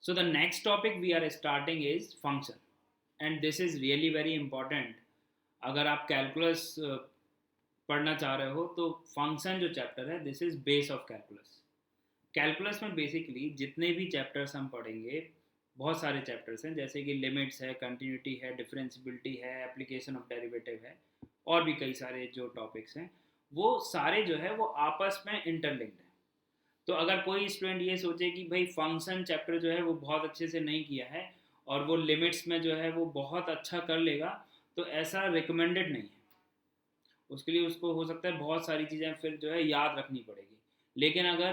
So the next topic we are starting is function, and this is really very important. अगर आप calculus पढ़ना चाह रहे हो तो फंक्शन जो चैप्टर है this is base of calculus. Calculus में बेसिकली जितने भी चैप्टर्स हम पढ़ेंगे, बहुत सारे चैप्टर्स हैं, जैसे कि लिमिट्स है, कंटिन्यूटी है, डिफरेंशियबिलिटी है, एप्लीकेशन ऑफ डेरिवेटिव है, और भी कई सारे जो टॉपिक्स हैं वो सारे जो है वो आपस में इंटरलिंक्ड हैं. तो अगर कोई स्टूडेंट ये सोचे कि भाई फंक्शन चैप्टर जो है वो बहुत अच्छे से नहीं किया है और वो लिमिट्स में जो है वो बहुत अच्छा कर लेगा, तो ऐसा रिकमेंडेड नहीं है. उसके लिए उसको हो सकता है बहुत सारी चीज़ें फिर जो है याद रखनी पड़ेगी. लेकिन अगर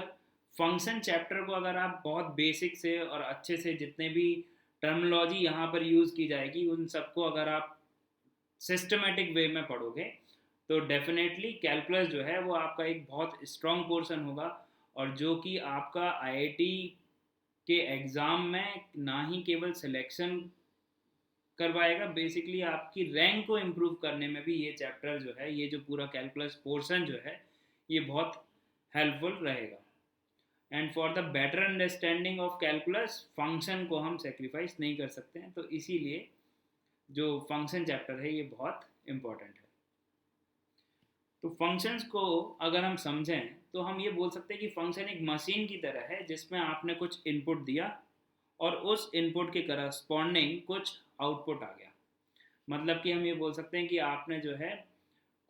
फंक्शन चैप्टर को अगर आप बहुत बेसिक से और अच्छे से जितने भी टर्मोलॉजी यहाँ पर यूज़ की जाएगी उन सबको अगर आप सिस्टमेटिक वे में पढ़ोगे तो डेफिनेटली कैलकुलस जो है वो आपका एक बहुत स्ट्रॉन्ग पोर्शन होगा, और जो कि आपका आईआईटी के एग्ज़ाम में ना ही केवल सिलेक्शन करवाएगा, बेसिकली आपकी रैंक को इम्प्रूव करने में भी ये चैप्टर जो है, ये जो पूरा कैलकुलस पोर्शन जो है ये बहुत हेल्पफुल रहेगा. And for the better understanding of calculus function को हम सेक्रीफाइस नहीं कर सकते हैं, तो इसीलिए जो फंक्शन चैप्टर है ये बहुत इम्पोर्टेंट है. तो फंक्शंस को अगर हम समझें तो हम ये बोल सकते हैं कि फंक्शन एक मशीन की तरह है जिसमें आपने कुछ इनपुट दिया और उस इनपुट के करस्पॉन्डिंग कुछ आउटपुट आ गया. मतलब कि हम ये बोल सकते हैं कि आपने जो है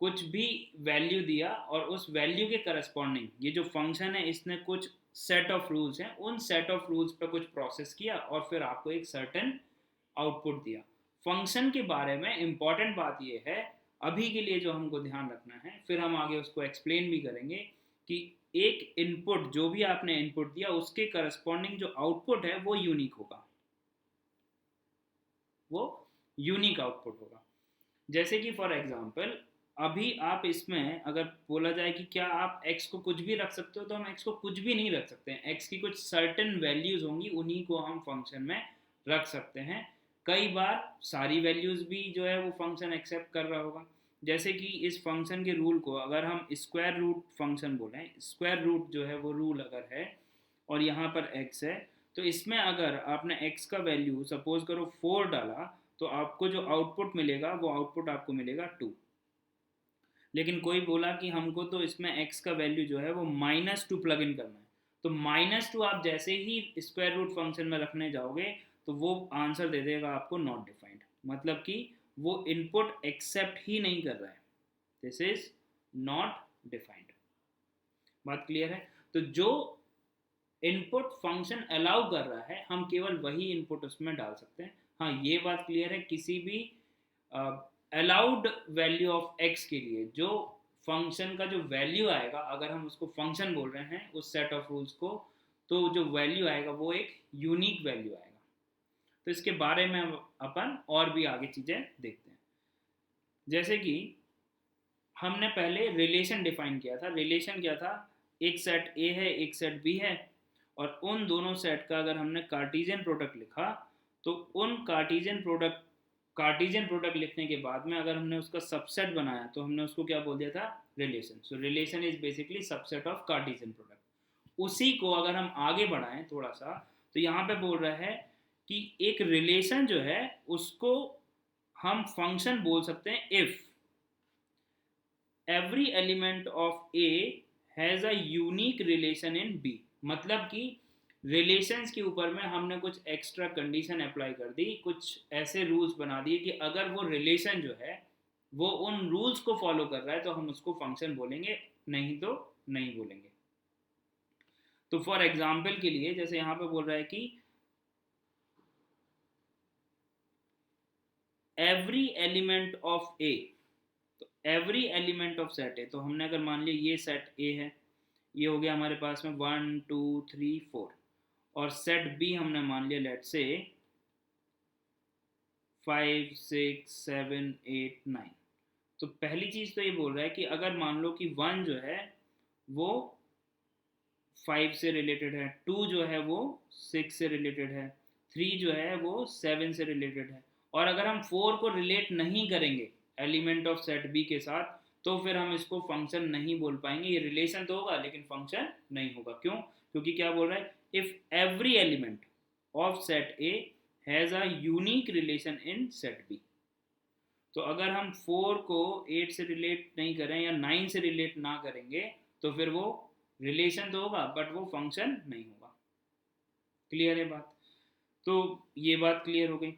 कुछ भी वैल्यू दिया और उस वैल्यू के करस्पॉन्डिंग ये जो फंक्शन है इसने कुछ सेट ऑफ रूल्स हैं, उन सेट ऑफ रूल्स पर कुछ प्रोसेस किया और फिर आपको एक सर्टेन आउटपुट दिया. फंक्शन के बारे में इम्पॉर्टेंट बात यह है अभी के लिए जो हमको ध्यान रखना है, फिर हम आगे उसको एक्सप्लेन भी करेंगे कि एक इनपुट जो भी आपने इनपुट दिया उसके करस्पॉन्डिंग जो आउटपुट है वो यूनिक होगा, वो यूनिक आउटपुट होगा. जैसे कि फॉर एग्जांपल अभी आप इसमें अगर बोला जाए कि क्या आप x को कुछ भी रख सकते हो, तो हम x को कुछ भी नहीं रख सकते हैं. x की कुछ सर्टेन वैल्यूज होंगी, उन्हीं को हम फंक्शन में रख सकते हैं. कई बार सारी वैल्यूज भी जो है वो फंक्शन एक्सेप्ट कर रहा होगा. जैसे कि इस फंक्शन के रूल को अगर हम स्क्वायर रूट फंक्शन बोलें, स्क्वायर रूट जो है वो रूल अगर है और यहाँ पर x है, तो इसमें अगर आपने x का वैल्यू सपोज करो 4 डाला तो आपको जो आउटपुट मिलेगा वो आउटपुट आपको मिलेगा 2. लेकिन कोई बोला कि हमको तो इसमें x का वैल्यू जो है वो -2 प्लग इन करना है, तो -2 आप जैसे ही स्क्वायर रूट फंक्शन में रखने जाओगे तो वो आंसर दे देगा आपको नॉट डिफाइंड. मतलब कि वो इनपुट एक्सेप्ट ही नहीं कर रहा है, दिस इज नॉट डिफाइंड. बात क्लियर है? तो जो इनपुट फंक्शन अलाउ कर रहा है हम केवल वही इनपुट उसमें डाल सकते हैं. हाँ, ये बात क्लियर है, किसी भी अलाउड वैल्यू ऑफ x के लिए जो फंक्शन का जो वैल्यू आएगा, अगर हम उसको फंक्शन बोल रहे हैं उस सेट ऑफ रूल्स को, तो जो वैल्यू आएगा वो एक यूनिक वैल्यू आएगा. तो इसके बारे में अपन और भी आगे चीज़ें देखते हैं. जैसे कि हमने पहले रिलेशन डिफाइन किया था. रिलेशन क्या था? एक सेट A है, एक सेट B है, और उन दोनों सेट का अगर हमने कार्टीजियन प्रोडक्ट लिखा तो उन कार्टीजियन प्रोडक्ट लिखने के बाद में अगर हमने उसका सबसेट बनाया तो हमने उसको क्या बोल दिया था? Relation. So relation is basically subset of Cartesian product. उसी को अगर हम आगे बढ़ाएं थोड़ा सा तो यहाँ पे बोल रहा है कि एक रिलेशन जो है उसको हम फंक्शन बोल सकते हैं if every element of A has a unique relation in B. मतलब कि रिलेशंस के ऊपर में हमने कुछ एक्स्ट्रा कंडीशन अप्लाई कर दी, कुछ ऐसे रूल्स बना दिए कि अगर वो रिलेशन जो है वो उन रूल्स को फॉलो कर रहा है तो हम उसको फंक्शन बोलेंगे, नहीं तो नहीं बोलेंगे. तो फॉर एग्जाम्पल के लिए जैसे यहाँ पे बोल रहा है कि एवरी एलिमेंट ऑफ ए, तो every element of set A, तो हमने अगर मान लिया ये सेट ए है, ये हो गया हमारे पास में 1 2 3 4, और सेट बी हमने मान लिया लेट से 5 6 7 8 9. तो पहली चीज़ तो ये बोल रहा है कि अगर मान लो कि 1 जो है वो 5 से रिलेटेड है, 2 जो है वो 6 से रिलेटेड है, 3 जो है वो 7 से रिलेटेड है, और अगर हम 4 को रिलेट नहीं करेंगे एलिमेंट ऑफ सेट बी के साथ तो फिर हम इसको फंक्शन नहीं बोल पाएंगे. ये रिलेशन तो होगा लेकिन फंक्शन नहीं होगा. क्यों? क्योंकि क्या बोल रहा है? If every element of set A has a unique relation in set B. तो अगर हम 4 को 8 से रिलेट नहीं करें या 9 से रिलेट ना करेंगे तो फिर वो रिलेशन तो होगा बट वो फंक्शन नहीं होगा। क्लियर है बात? तो ये बात क्लियर हो गई।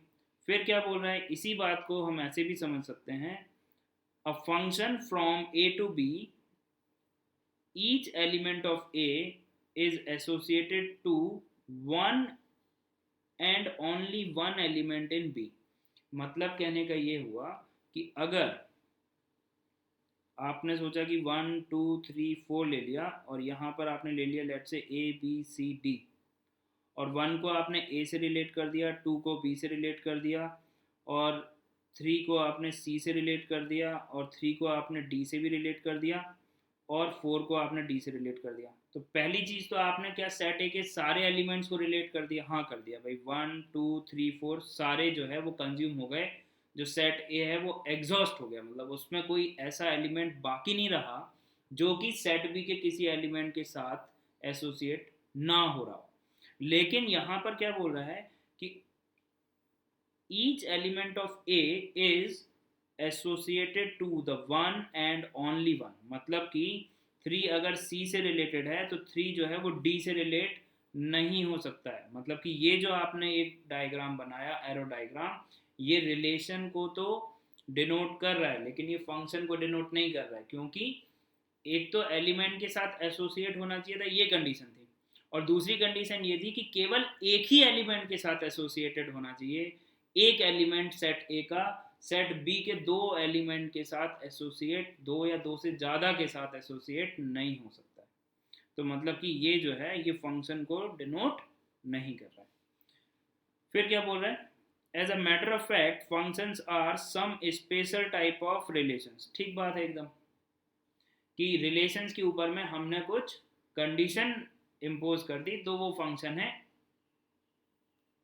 फिर क्या बोल रहा है, इसी बात को हम ऐसे भी समझ सकते हैं, a function from A to B, each element of A is associated to one and only one element in B. मतलब कहने का ये हुआ कि अगर आपने सोचा कि 1 2 3 4 ले लिया और यहाँ पर आपने ले लिया लेट से ए बी सी डी, और 1 को आपने ए से रिलेट कर दिया, 2 को बी से रिलेट कर दिया, और 3 को आपने सी से रिलेट कर दिया, और 3 को आपने डी से भी रिलेट कर दिया, और 4 को आपने डी से रिलेट कर दिया। तो पहली चीज़ तो आपने क्या सेट ए के सारे एलिमेंट्स को रिलेट कर दिया? हाँ कर दिया भाई, 1 2 3 4 सारे जो है वो कंज्यूम हो गए। जो सेट ए है वो एग्जॉस्ट हो गया, मतलब उसमें कोई ऐसा एलिमेंट बाकी नहीं रहा जो कि सेट बी के किसी एलिमेंट के साथ एसोसिएट ना हो रहा हो। लेकिन यहाँ पर क्या बोल रहा है कि each element of A is associated to the one and only one. मतलब कि 3 अगर सी से रिलेटेड है तो 3 जो है वो डी से रिलेट नहीं हो सकता है। मतलब कि ये जो आपने एक डायग्राम बनाया, एरो डायग्राम, ये रिलेशन को तो डिनोट कर रहा है लेकिन ये फंक्शन को डिनोट नहीं कर रहा है, क्योंकि एक तो एलिमेंट के साथ एसोसिएट होना चाहिए था, ये कंडीशन थी, और दूसरी कंडीशन ये थी कि केवल एक ही एलिमेंट के साथ एसोसिएटेड होना चाहिए। एक एलिमेंट सेट ए का सेट बी के दो एलिमेंट के साथ एसोसिएट, दो या दो से ज़्यादा के साथ एसोसिएट नहीं हो सकता है। तो मतलब कि ये जो है ये फंक्शन को डिनोट नहीं कर रहा है। फिर क्या बोल रहा है, as a matter of fact functions are some special type of relations. ठीक बात है एकदम, कि रिलेशंस के ऊपर में हमने कुछ कंडीशन इम्पोज कर दी तो वो फंक्शन है,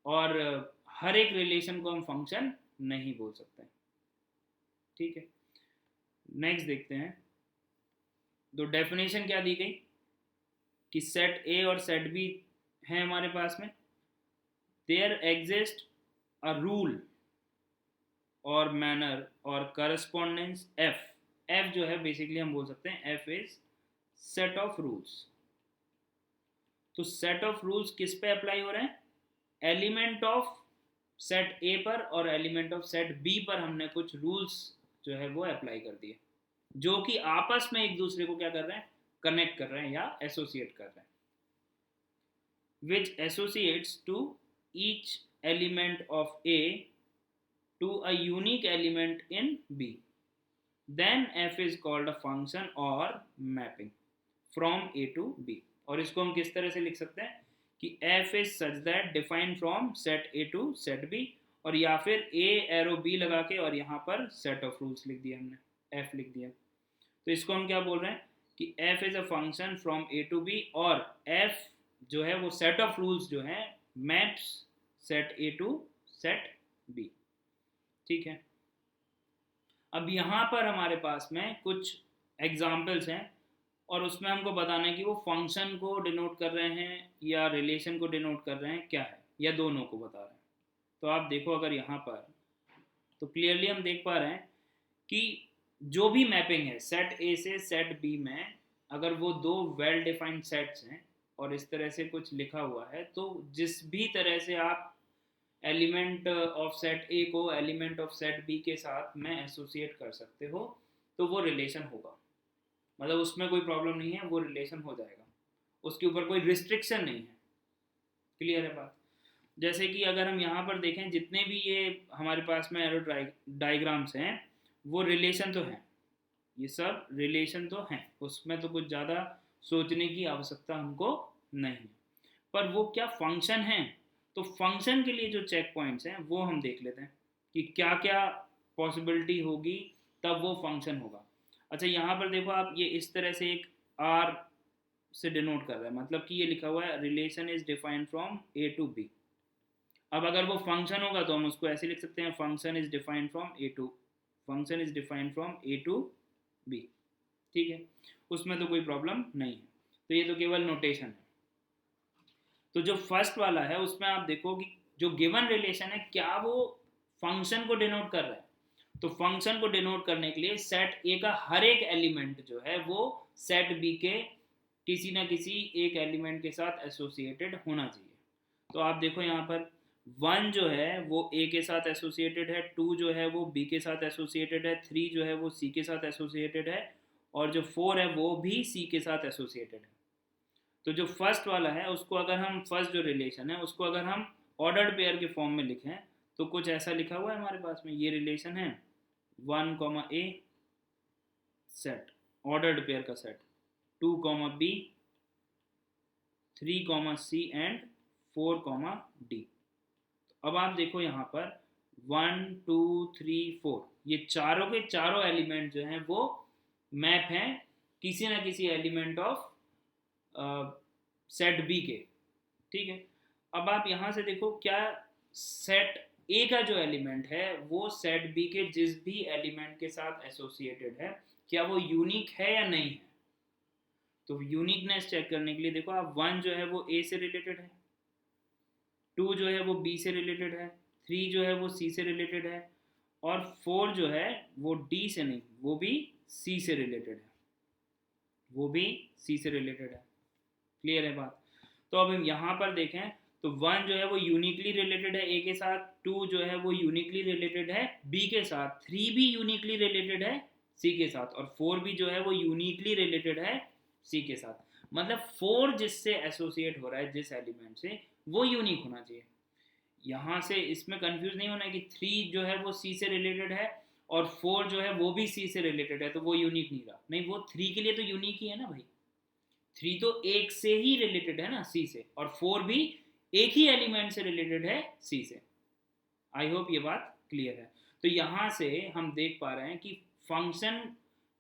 और हर एक रिलेशन को हम फंक्शन नहीं बोल सकते। ठीक है, नेक्स्ट देखते हैं। तो डेफिनेशन क्या दी गई कि सेट ए और सेट बी है हमारे पास में, देयर एग्जिस्ट अ रूल और मैनर और करस्पॉन्डेंस एफ। एफ जो है बेसिकली हम बोल सकते हैं F is set of rules. तो सेट ऑफ रूल्स किस पे अप्लाई हो रहे हैं? एलिमेंट ऑफ सेट ए पर और एलिमेंट ऑफ सेट बी पर हमने कुछ रूल्स जो है वो अप्लाई कर दिए, जो कि आपस में एक दूसरे को क्या कर रहे हैं, कनेक्ट कर रहे हैं या एसोसिएट कर रहे हैं। Which associates to each element of A to a unique element in B, then f is called a function और mapping from A to B. और इसको हम किस तरह से लिख सकते हैं कि F is such that defined from set A to set B, और या फिर ए एरो बी लगा के और यहाँ पर सेट ऑफ रूल्स लिख दिया हमने, एफ लिख दिया। तो इसको हम क्या बोल रहे हैं कि F is a function from A to B, और एफ जो है वो सेट ऑफ रूल्स जो है maps set A to set B. ठीक है, अब यहाँ पर हमारे पास में कुछ एग्जाम्पल्स हैं और उसमें हमको बताना है कि वो फंक्शन को डिनोट कर रहे हैं या रिलेशन को डिनोट कर रहे हैं, क्या है, या दोनों को बता रहे हैं। तो आप देखो अगर यहाँ पर तो क्लियरली हम देख पा रहे हैं कि जो भी मैपिंग है सेट ए से सेट बी में, अगर वो दो वेल डिफाइंड सेट्स हैं और इस तरह से कुछ लिखा हुआ है, तो जिस भी तरह से आप एलिमेंट ऑफ सेट ए को एलिमेंट ऑफ सेट बी के साथ में एसोसिएट कर सकते हो तो वो रिलेशन होगा। मतलब उसमें कोई प्रॉब्लम नहीं है, वो रिलेशन हो जाएगा, उसके ऊपर कोई रिस्ट्रिक्शन नहीं है। क्लियर है बात? जैसे कि अगर हम यहाँ पर देखें जितने भी ये हमारे पास में एरो डायग्राम्स हैं वो रिलेशन तो हैं, ये सब रिलेशन तो हैं, उसमें तो कुछ ज़्यादा सोचने की आवश्यकता हमको नहीं है। पर वो क्या फंक्शन हैं? तो फंक्शन के लिए जो चेक पॉइंट्स हैं वो हम देख लेते हैं कि क्या क्या पॉसिबिलिटी होगी तब वो फंक्शन होगा। अच्छा यहाँ पर देखो आप, ये इस तरह से एक आर से डिनोट कर रहा है, मतलब कि ये लिखा हुआ है relation is defined from A to B. अब अगर वो फंक्शन होगा तो हम उसको ऐसे लिख सकते हैं function is defined from A to, function is defined from A to B. ठीक है, उसमें तो कोई प्रॉब्लम नहीं है। तो ये तो केवल नोटेशन है। तो जो फर्स्ट वाला है उसमें आप देखो कि जो गिवन रिलेशन है क्या वो फंक्शन को डिनोट कर रहा है। तो फंक्शन को डिनोट करने के लिए सेट ए का हर एक एलिमेंट जो है वो सेट बी के किसी ना किसी एक एलिमेंट के साथ एसोसिएटेड होना चाहिए। तो आप देखो यहाँ पर 1 जो है वो ए के साथ एसोसिएटेड है, 2 जो है वो बी के साथ एसोसिएटेड है, 3 जो है वो सी के साथ एसोसिएटेड है, और जो 4 है वो भी सी के साथ एसोसिएटेड है। तो जो फर्स्ट वाला है उसको अगर हम फर्स्ट जो रिलेशन है उसको अगर हम ऑर्डर्ड पेयर के फॉर्म में लिखें तो कुछ ऐसा लिखा हुआ है हमारे पास में, ये रिलेशन है 1 comma A set, ordered pair का set, 2 comma B, 3 comma C and 4 comma D. अब आप देखो यहाँ पर 1 2 3 4 ये चारों के चारों एलिमेंट जो हैं वो मैप हैं किसी ना किसी एलिमेंट ऑफ सेट बी के। ठीक है, अब आप यहाँ से देखो क्या सेट ए का जो एलिमेंट है वो सेट बी के जिस भी एलिमेंट के साथ एसोसिएटेड है क्या वो यूनिक है या नहीं है। तो यूनिकनेस चेक करने के लिए देखो आप 1 जो है वो ए से रिलेटेड है, 2 जो है वो बी से रिलेटेड है, 3 जो है वो सी से रिलेटेड है, और 4 जो है वो डी से नहीं, वो भी सी से रिलेटेड है, वो भी सी से रिलेटेड है। क्लियर है बात। तो अब हम यहाँ पर देखें तो 1 जो है वो यूनिकली रिलेटेड है ए के साथ, 2 जो है वो यूनिकली रिलेटेड है बी के साथ, 3 भी यूनिकली रिलेटेड है सी के साथ, और 4 भी जो है वो यूनिकली रिलेटेड है सी के साथ। मतलब 4 जिससे एसोसिएट हो रहा है जिस एलिमेंट से वो यूनिक होना चाहिए। यहाँ से इसमें कंफ्यूज नहीं होना है कि 3 जो है वो सी से रिलेटेड है और 4 जो है वो भी सी से रिलेटेड है तो वो यूनिक नहीं रहा। नहीं, वो 3 के लिए तो यूनिक ही है ना भाई, 3 तो एक से ही रिलेटेड है ना सी से, और 4 भी एक ही एलिमेंट से रिलेटेड है सी से। आई होप ये बात क्लियर है। तो यहाँ से हम देख पा रहे हैं कि फंक्शन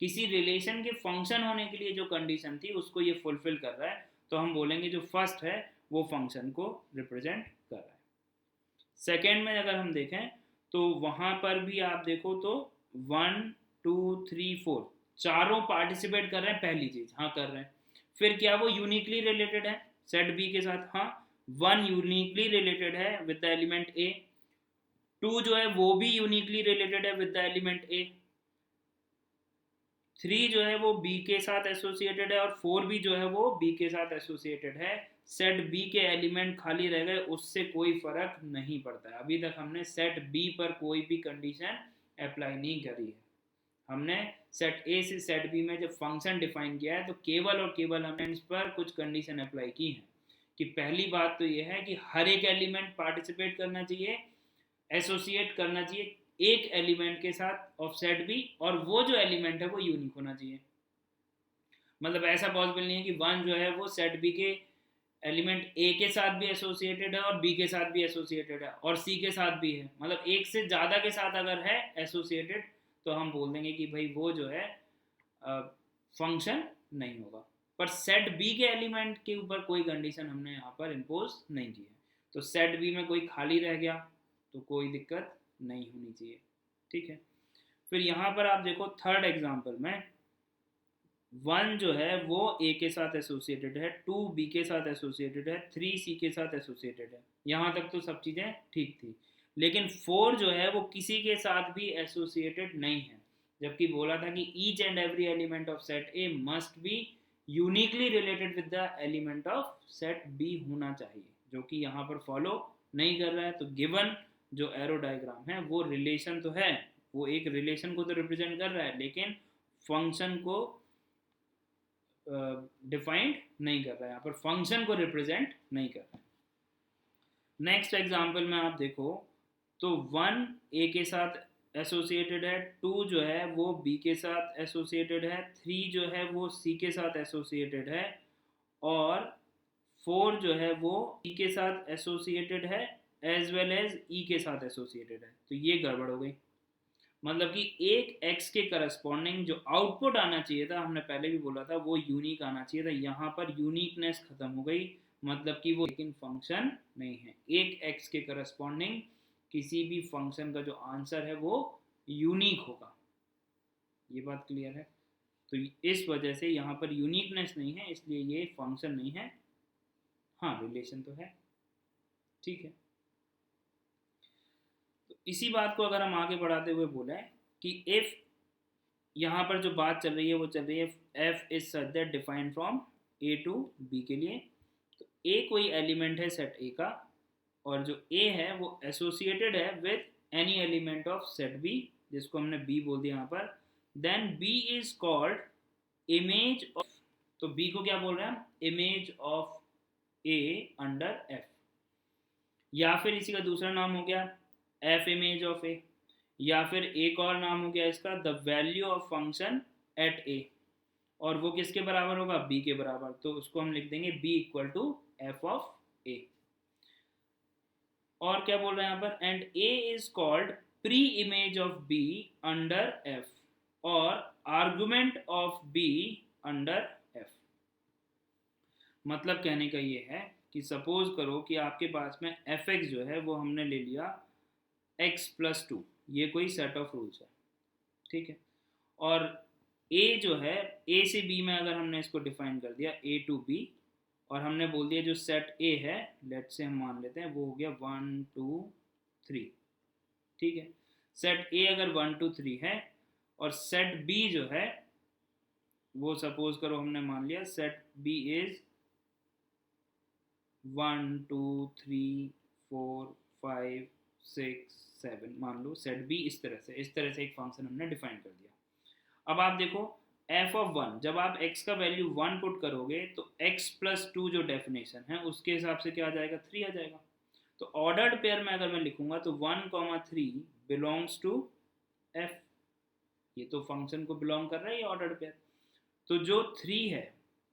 किसी रिलेशन के फंक्शन होने के लिए जो कंडीशन थी उसको ये फुलफिल कर रहा है, तो हम बोलेंगे जो फर्स्ट है वो फंक्शन को रिप्रेजेंट कर रहा है। सेकेंड में अगर हम देखें तो वहाँ पर भी आप देखो तो 1 2 3 4 चारों पार्टिसिपेट कर रहे हैं, पहली चीज हाँ कर रहे हैं। फिर क्या वो यूनिकली रिलेटेड है सेट बी के साथ, हाँ 1 यूनिकली रिलेटेड है विद द एलिमेंट ए, 2 जो है वो भी यूनिकली रिलेटेड है विद द एलिमेंट ए, 3 जो है वो बी के साथ एसोसिएटेड है, और 4 भी जो है वो बी के साथ एसोसिएटेड है। सेट बी के एलिमेंट खाली रह गए उससे कोई फर्क नहीं पड़ता है। अभी तक हमने सेट बी पर कोई भी कंडीशन अप्लाई नहीं करी है। हमने सेट ए से सेट बी में जब फंक्शन डिफाइन किया है तो केवल और केवल हमने इस पर कुछ कंडीशन अप्लाई की है कि पहली बात तो यह है कि हर एक एलिमेंट पार्टिसिपेट करना चाहिए, एसोसिएट करना चाहिए एक एलिमेंट के साथ ऑफ सेट बी, और वो जो एलिमेंट है वो यूनिक होना चाहिए। मतलब ऐसा पॉसिबल नहीं है कि 1 जो है वो सेट बी के एलिमेंट ए के साथ भी एसोसिएटेड है और बी के साथ भी एसोसिएटेड है और सी के साथ भी है, मतलब एक से ज़्यादा के साथ अगर है एसोसिएटेड तो हम बोल देंगे कि भाई वो जो है फंक्शन नहीं होगा। पर सेट बी के एलिमेंट के ऊपर कोई कंडीशन हमने यहाँ पर इम्पोज नहीं की है, तो सेट बी में कोई खाली रह गया तो कोई दिक्कत नहीं होनी चाहिए। ठीक है, फिर यहाँ पर आप देखो थर्ड एग्जाम्पल में 1 जो है वो ए के साथ एसोसिएटेड है, 2 बी के साथ एसोसिएटेड है, 3 सी के साथ एसोसिएटेड है। यहाँ तक तो सब चीज़ें ठीक थी, लेकिन 4 जो है वो किसी के साथ भी एसोसिएटेड नहीं है, जबकि बोला था कि each and every element of set A must be uniquely related with the element of set B होना चाहिए, जो कि यहाँ पर फॉलो नहीं कर रहा है। तो गिवन जो एरो डायग्राम है वो रिलेशन तो है, वो एक रिलेशन को तो रिप्रेजेंट कर रहा है, लेकिन फंक्शन को डिफाइंड नहीं कर रहा है, यहाँ पर फंक्शन को रिप्रेजेंट नहीं कर रहा है। नेक्स्ट एग्जांपल में आप देखो तो 1 ए के साथ एसोसिएटेड है, 2 जो है वो बी के साथ एसोसिएटेड है, 3 जो है वो सी के साथ एसोसिएटेड है, और 4 जो है वो ई के साथ एसोसिएटेड है एज वेल एज ई के साथ एसोसिएटेड है। तो ये गड़बड़ हो गई, मतलब कि एक x के करस्पॉन्डिंग जो आउटपुट आना चाहिए था, हमने पहले भी बोला था वो यूनिक आना चाहिए था, यहाँ पर यूनिकनेस खत्म हो गई, मतलब कि वो लेकिन फंक्शन नहीं है। एक x के करस्पॉन्डिंग किसी भी फंक्शन का जो आंसर है वो यूनिक होगा, ये बात क्लियर है। तो इस वजह से यहाँ पर यूनिकनेस नहीं है, इसलिए ये फंक्शन नहीं है। हाँ रिलेशन तो है, ठीक है। तो इसी बात को अगर हम आगे बढ़ाते हुए बोले कि इफ, यहाँ पर जो बात चल रही है वो चल रही है F is such that define from A to B के लिए। तो ए कोई एलिमेंट है सेट ए का, और जो ए है वो एसोसिएटेड है with any element of set B, जिसको हमने बी बोल दिया यहाँ पर, then B is called image of, तो बी को क्या बोल रहे हैं हम, image of A under F, या फिर इसी का दूसरा नाम हो गया एफ इमेज ऑफ ए, या फिर एक और नाम हो गया इसका the value of function at A, और वो किसके बराबर होगा, बी के बराबर, तो उसको हम लिख देंगे B equal to f of A. और क्या बोल रहे हैं यहाँ पर, and A is called pre image of B under F, और argument of B under f. मतलब कहने का ये है कि सपोज करो कि आपके पास में एफ एक्स जो है वो हमने ले लिया एक्स प्लस टू, ये कोई सेट ऑफ रूल्स है, ठीक है। और ए जो है, ए से बी में अगर हमने इसको डिफाइन कर दिया ए टू बी, और हमने बोल दिया जो सेट ए है, लेट से हम मान लेते हैं वो हो गया 1 2 3, ठीक है। सेट ए अगर 1 2 3 है, और सेट बी जो है वो सपोज करो हमने मान लिया सेट बी इज 1 2 3 4 5 6 7, मान लो सेट बी इस तरह से एक फंक्शन हमने डिफाइन कर दिया। अब आप देखो एफ ऑफ वन, जब आप x का वैल्यू 1 पुट करोगे तो x प्लस टू जो डेफिनेशन है उसके हिसाब से क्या आ जाएगा, 3 आ जाएगा। तो ऑर्डर्ड पेयर में अगर मैं लिखूंगा तो 1,3 बिलोंग्स टू f, ये तो फंक्शन को बिलोंग कर रहा है ये ऑर्डर्ड पेयर। तो जो 3 है,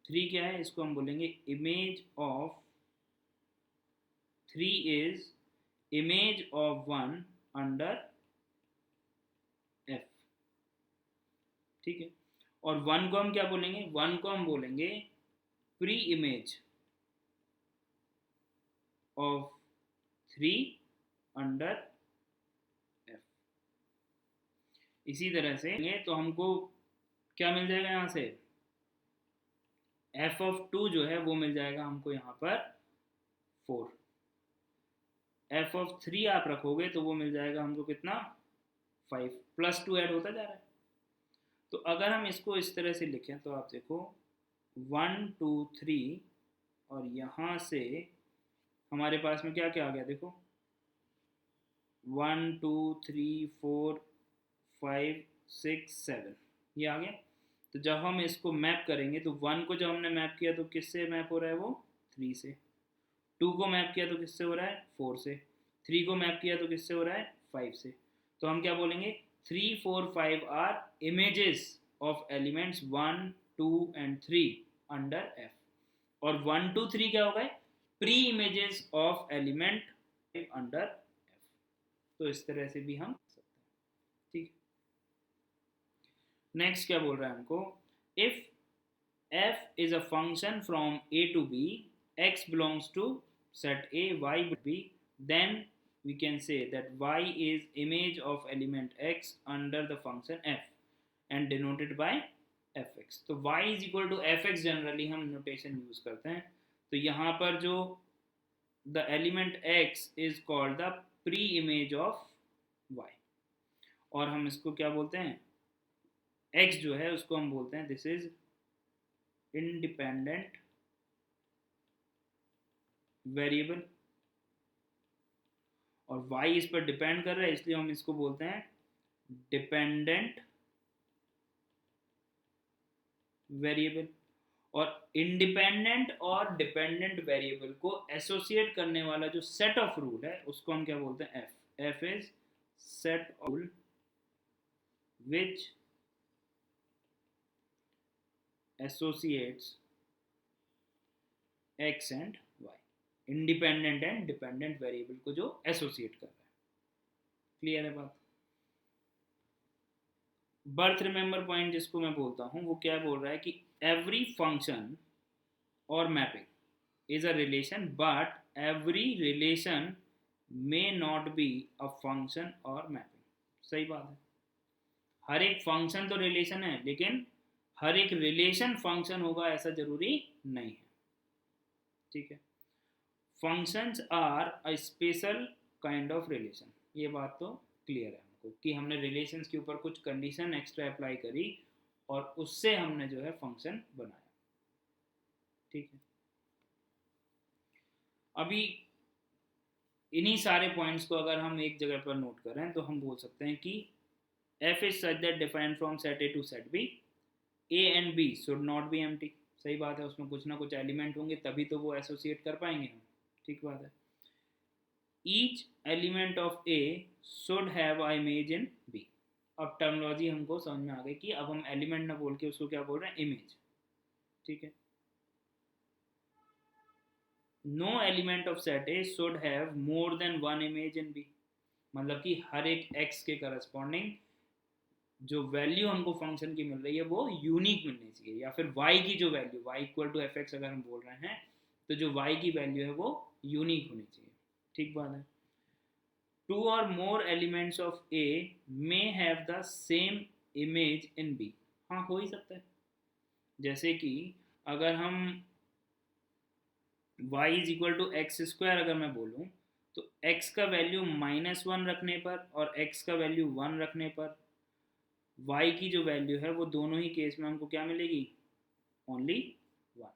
3 क्या है, इसको हम बोलेंगे image of 3 is image of 1 under f, ठीक है। और 1 को हम क्या बोलेंगे, 1 को हम बोलेंगे pre image of 3 under f। इसी तरह से तो हमको क्या मिल जाएगा यहाँ से, f ऑफ 2 जो है वो मिल जाएगा हमको यहाँ पर 4, f ऑफ 3 आप रखोगे तो वो मिल जाएगा हमको कितना, 5, प्लस 2 ऐड होता जा रहा है। तो अगर हम इसको इस तरह से लिखें तो आप देखो 1 2 3, और यहाँ से हमारे पास में क्या क्या आ गया, देखो 1 2 3 4 5 6 7, ये आ गया। तो जब हम इसको मैप करेंगे तो 1 को जब हमने मैप किया तो किससे मैप हो रहा है, वो 3 से। 2 को मैप किया तो किससे हो रहा है, 4 से। 3 को मैप किया तो किससे हो रहा है, 5 से। तो हम क्या बोलेंगे, 3 4 5 are images of elements 1 2 and 3 under F, और 1 2 3 क्या हो गए, pre images of element under F. तो इस तरह से भी हम सकते हैं, ठीक। नेक्स्ट क्या बोल रहा है हमको, if f is a function from a to b, x belongs to set a, y b, then we can say that y is image of element x under the function f and denoted by fx। तो y is equal to fx generally हम notation use करते हैं। तो यहाँ पर जो the element x is called the pre image of y, और हम इसको क्या बोलते हैं, x जो है उसको हम बोलते हैं दिस इज इंडिपेंडेंट वेरिएबल, और y इस पर डिपेंड कर रहा है इसलिए हम इसको बोलते हैं डिपेंडेंट वेरिएबल। और इंडिपेंडेंट और डिपेंडेंट वेरिएबल को एसोसिएट करने वाला जो सेट ऑफ रूल है उसको हम क्या बोलते हैं, f। f is set of rule which associates x and y, independent and dependent variable को जो एसोसिएट कर रहा है। क्लियर है बात। बर्थ रिमेंबर पॉइंट जिसको मैं बोलता हूँ वो क्या बोल रहा है कि एवरी फंक्शन और mapping is a relation but every relation may not be a function और मैपिंग। सही बात है, हर एक फंक्शन तो रिलेशन है लेकिन हर एक रिलेशन फंक्शन होगा ऐसा जरूरी नहीं है, ठीक है। Functions are a special kind of relation. ये बात तो क्लियर है हमको कि हमने रिलेशंस के ऊपर कुछ कंडीशन एक्स्ट्रा अप्लाई करी और उससे हमने जो है फंक्शन बनाया। ठीक है, अभी इन्हीं सारे पॉइंट्स को अगर हम एक जगह पर नोट करें तो हम बोल सकते हैं कि f is such that defined from set A to set B, A and B should not be empty। सही बात है, उसमें कुछ ना कुछ एलिमेंट होंगे तभी तो वो एसोसिएट कर पाएंगे हम। ठीक बात है। Each element of A should have a image in B। अब टर्मिनोलॉजी हमको समझ में आ गई कि अब हम एलिमेंट ना बोल के उसको क्या बोल रहे हैं, इमेज। ठीक है, no element of set A should have more than one image in B. मतलब कि हर एक x के करस्पॉन्डिंग जो वैल्यू हमको फंक्शन की मिल रही है वो यूनिक मिलनी चाहिए, या फिर y की जो value y equal to F X अगर हम बोल रहे हैं तो जो y की वैल्यू है वो यूनिक होनी चाहिए। ठीक बात है। टू और more elements of a may have the same image in b। हाँ, हो ही सकता है। जैसे कि अगर हम y is equal to X square अगर मैं बोलूँ तो x का वैल्यू -1 रखने पर और x का वैल्यू 1 रखने पर y की जो वैल्यू है वो दोनों ही केस में हमको क्या मिलेगी, ओनली 1।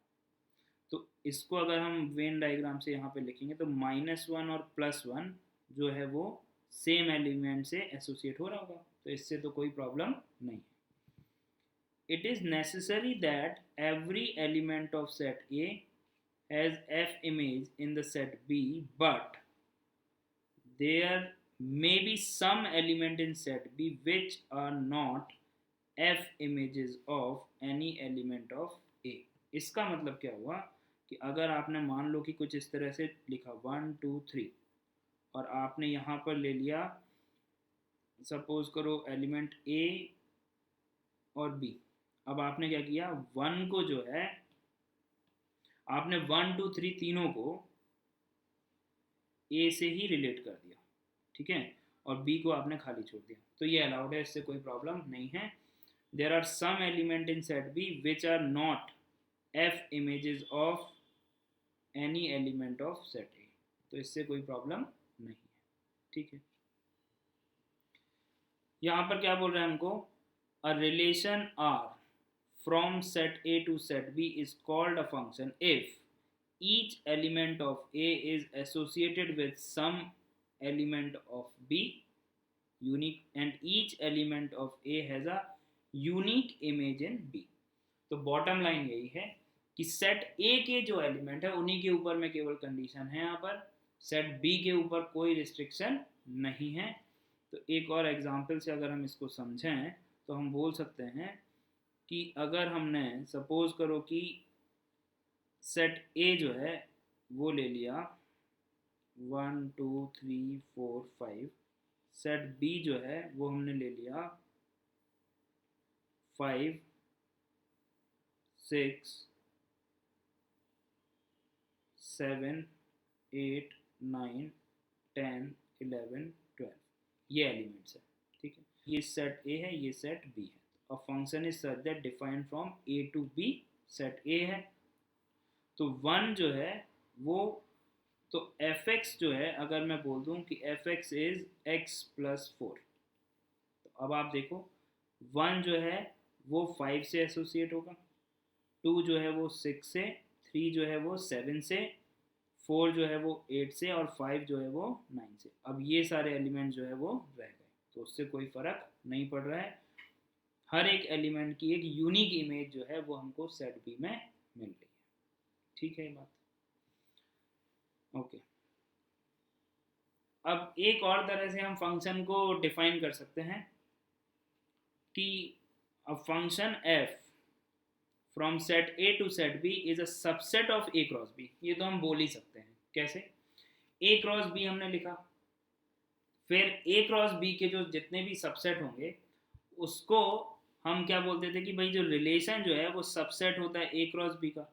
तो इसको अगर हम वेन डायग्राम से यहाँ पे लिखेंगे तो -1 और +1 जो है वो सेम एलिमेंट से एसोसिएट हो रहा होगा, तो इससे तो कोई प्रॉब्लम नहीं है। It is necessary that every element of set A has f image in the set B, but there may be some element in set B which are not f images of any element of A। इसका मतलब क्या हुआ कि अगर आपने मान लो कि कुछ इस तरह से लिखा 1 2 3 और आपने यहाँ पर ले लिया सपोज करो एलिमेंट A और B। अब आपने क्या किया, 1 को जो है आपने 1 2 3 तीनों को ए से ही रिलेट कर दिया। ठीक है, और बी को आपने खाली छोड़ दिया, तो ये अलाउड है, इससे कोई प्रॉब्लम नहीं है। There are some element in set B which are not F images of any element of set A, तो इससे कोई प्रॉब्लम नहीं है। ठीक है, यहाँ पर क्या बोल रहे हैं हमको, a relation R from set A to set B is called a function if each element of A is associated with some element of B unique and each element of A has a unique image in B। तो bottom line यही है कि set A के जो element है उन्हीं के ऊपर में केवल कंडीशन है, यहाँ पर सेट B के ऊपर कोई रिस्ट्रिक्शन नहीं है। तो एक और एग्जांपल से अगर हम इसको समझें तो हम बोल सकते हैं कि अगर हमने सपोज करो कि सेट ए जो है वो ले लिया 1 2 3 4 5, सेट बी जो है वो हमने ले लिया 5 6 7 8 9 10 11 12, ये एलिमेंट्स है। ठीक है, ये सेट ए है, ये सेट बी है। A function is such that defined from A to B, set A है तो 1 जो है वो, तो एफ एक्स जो है अगर मैं बोल दूं कि F x is x plus 4, तो अब आप देखो 1 जो है वो 5 से एसोसिएट होगा, 2 जो है वो 6 से, 3 जो है वो 7 से, 4 जो है वो 8 से और 5 जो है वो 9 से। अब ये सारे एलिमेंट जो है वो रह गए, तो उससे कोई फ़र्क नहीं पड़ रहा है। हर एक एलिमेंट की एक यूनिक इमेज जो है वो हमको सेट बी में मिल रही है। ठीक है ये बात, ओके। अब एक और तरह से हम फंक्शन को डिफाइन कर सकते हैं कि a function f from set A to set B is a subset of A cross B। ये तो हम बोल ही सकते हैं। कैसे, A क्रॉस B हमने लिखा, फिर A क्रॉस B के जो जितने भी सबसेट होंगे उसको हम क्या बोलते थे कि भाई जो रिलेशन जो है वो सबसेट होता है A क्रॉस B का।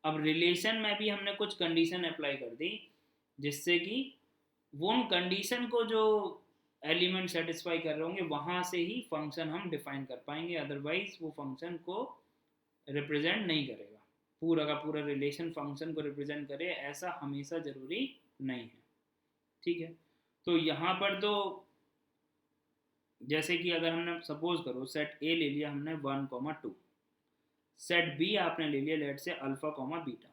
अब रिलेशन में भी हमने कुछ कंडीशन अप्लाई कर दी जिससे कि वो उन कंडीशन को जो एलिमेंट सेटिस्फाई कर रहे होंगे वहाँ से ही फंक्शन हम डिफाइन कर पाएंगे, अदरवाइज वो फंक्शन को रिप्रेजेंट नहीं करेगा। पूरा का पूरा रिलेशन फंक्शन को रिप्रेजेंट करे, ऐसा हमेशा ज़रूरी नहीं है। ठीक है, तो यहाँ पर तो जैसे कि अगर हमने सपोज करो सेट ए ले लिया हमने 1,2, सेट बी आपने ले लिया लेट से अल्फा कॉमा बीटा,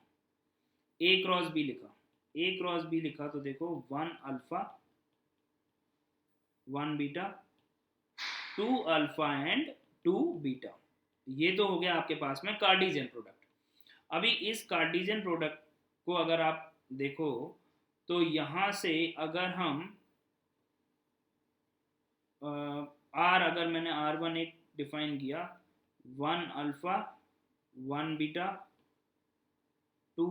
ए क्रॉस बी लिखा, ए क्रॉस बी लिखा तो देखो 1 alpha 1 beta 2 alpha and 2 beta, ये तो हो गया आपके पास में कार्टेशियन प्रोडक्ट। अभी इस कार्टेशियन प्रोडक्ट को अगर आप देखो तो यहाँ से अगर हम आर, अगर मैंने R1 एक डिफाइन किया 1 अल्फा 1 बीटा 2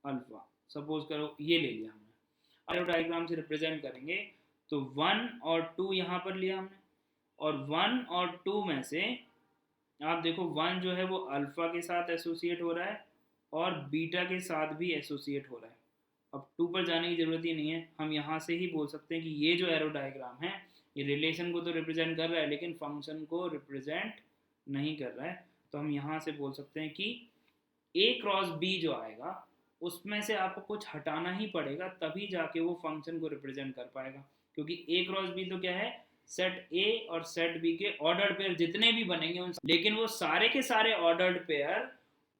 अल्फा, सपोज करो ये ले लिया हमने, अरे डायग्राम से रिप्रेजेंट करेंगे तो 1 और 2 यहाँ पर लिया हमने, और 1 और 2 में से आप देखो 1 जो है वो अल्फा के साथ एसोसिएट हो रहा है और बीटा के साथ भी एसोसिएट हो रहा है। अब 2 पर जाने की ज़रूरत ही नहीं है, हम यहाँ से ही बोल सकते हैं कि ये जो एरो डायग्राम है ये रिलेशन को तो रिप्रेजेंट कर रहा है लेकिन फंक्शन को रिप्रेजेंट नहीं कर रहा है। तो हम यहाँ से बोल सकते हैं कि ए क्रॉस बी जो आएगा उसमें से आपको कुछ हटाना ही पड़ेगा, तभी जाके वो फंक्शन को रिप्रेजेंट कर पाएगा, क्योंकि ए क्रॉस बी तो क्या है, सेट ए और सेट बी के ऑर्डर्ड पेयर जितने भी बनेंगे उन, लेकिन वो सारे के सारे ऑर्डर्ड पेयर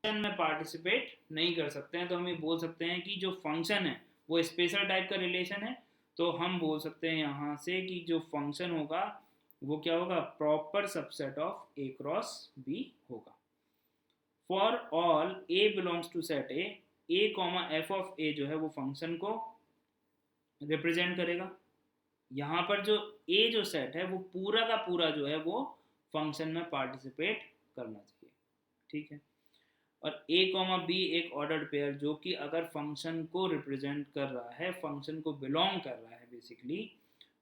में पार्टिसिपेट नहीं कर सकते हैं। तो हम ये बोल सकते हैं कि जो फंक्शन है वो स्पेशल टाइप का रिलेशन है, तो हम बोल सकते हैं यहाँ से कि जो फंक्शन होगा वो क्या होगा, proper subset of A cross B होगा। For all A belongs to set A comma f of A जो है वो फंक्शन को रिप्रेजेंट करेगा। यहाँ पर जो ए जो सेट है वो पूरा का पूरा जो है वो फंक्शन में पार्टिसिपेट करना चाहिए। ठीक है, और ए कॉमा बी एक ऑर्डर्ड पेयर जो कि अगर फंक्शन को रिप्रेजेंट कर रहा है, फंक्शन को बिलोंग कर रहा है बेसिकली,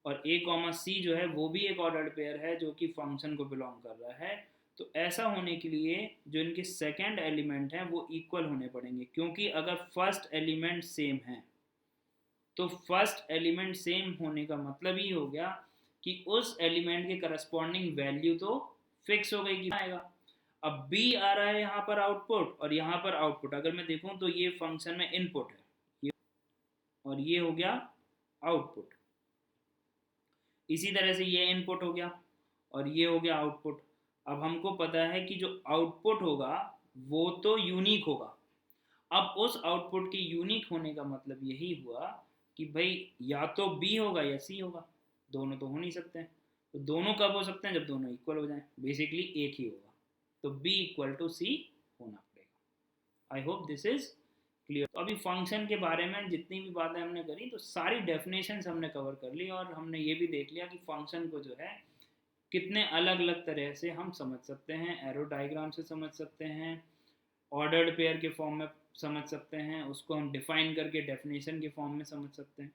और ए कॉमा सी जो है वो भी एक ऑर्डर्ड पेयर है जो कि फंक्शन को बिलोंग कर रहा है। तो ऐसा होने के लिए जो इनके सेकेंड एलिमेंट हैं वो इक्वल होने पड़ेंगे, क्योंकि अगर फर्स्ट एलिमेंट सेम है तो फर्स्ट एलिमेंट सेम होने का मतलब ही हो गया कि उस एलिमेंट के करस्पॉन्डिंग वैल्यू तो फिक्स हो गई कि आएगा। अब बी आ रहा है यहाँ पर आउटपुट और यहाँ पर आउटपुट, अगर मैं देखूँ तो ये फंक्शन में इनपुट है ये, और ये हो गया आउटपुट। इसी तरह से ये इनपुट हो गया और ये हो गया आउटपुट। अब हमको पता है कि जो आउटपुट होगा वो तो यूनिक होगा। अब उस आउटपुट के यूनिक होने का मतलब यही हुआ कि भाई या तो बी होगा या सी होगा, दोनों तो हो नहीं सकते हैं। तो दोनों कब हो सकते हैं, जब दोनों इक्वल हो जाएं, बेसिकली एक ही होगा, तो b इक्वल टू सी होना पड़ेगा। I hope this is clear. तो अभी फंक्शन के बारे में जितनी भी बातें हमने करी तो सारी डेफिनेशंस हमने कवर कर ली, और हमने ये भी देख लिया कि फंक्शन को जो है कितने अलग अलग तरह से हम समझ सकते हैं। एरो डायग्राम से समझ सकते हैं, ऑर्डर्ड पेयर के फॉर्म में समझ सकते हैं, उसको हम डिफाइन करके डेफिनेशन के फॉर्म में समझ सकते हैं।